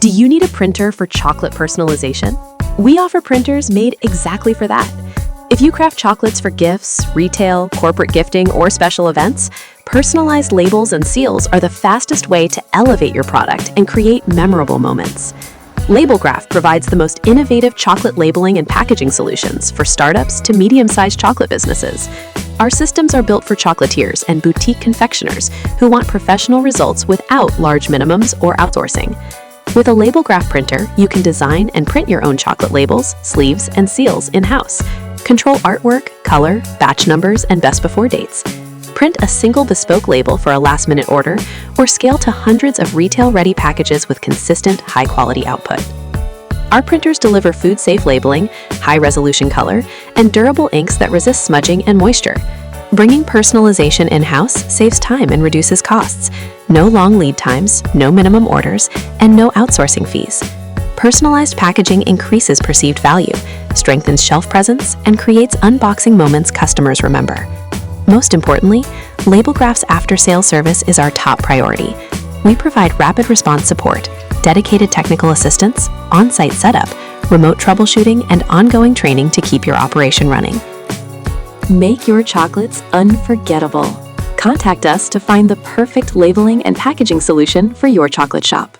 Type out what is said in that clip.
Do you need a printer for chocolate personalization? We offer printers made exactly for that. If you craft chocolates for gifts, retail, corporate gifting, or special events, personalized labels and seals are the fastest way to elevate your product and create memorable moments. LABELGRAFF provides the most innovative chocolate labeling and packaging solutions for startups to medium-sized chocolate businesses. Our systems are built for chocolatiers and boutique confectioners who want professional results without large minimums or outsourcing. With a LABELGRAFF printer, you can design and print your own chocolate labels, sleeves, and seals in-house. Control artwork, color, batch numbers, and best before dates. Print a single bespoke label for a last-minute order, or scale to hundreds of retail-ready packages with consistent, high-quality output. Our printers deliver food-safe labeling, high-resolution color, and durable inks that resist smudging and moisture. Bringing personalization in-house saves time and reduces costs. No long lead times, no minimum orders, and no outsourcing fees. Personalized packaging increases perceived value, strengthens shelf presence, and creates unboxing moments customers remember. Most importantly, LABELGRAFF's after-sales service is our top priority. We provide rapid response support, dedicated technical assistance, on-site setup, remote troubleshooting, and ongoing training to keep your operation running. Make your chocolates unforgettable. Contact us to find the perfect labeling and packaging solution for your chocolate shop.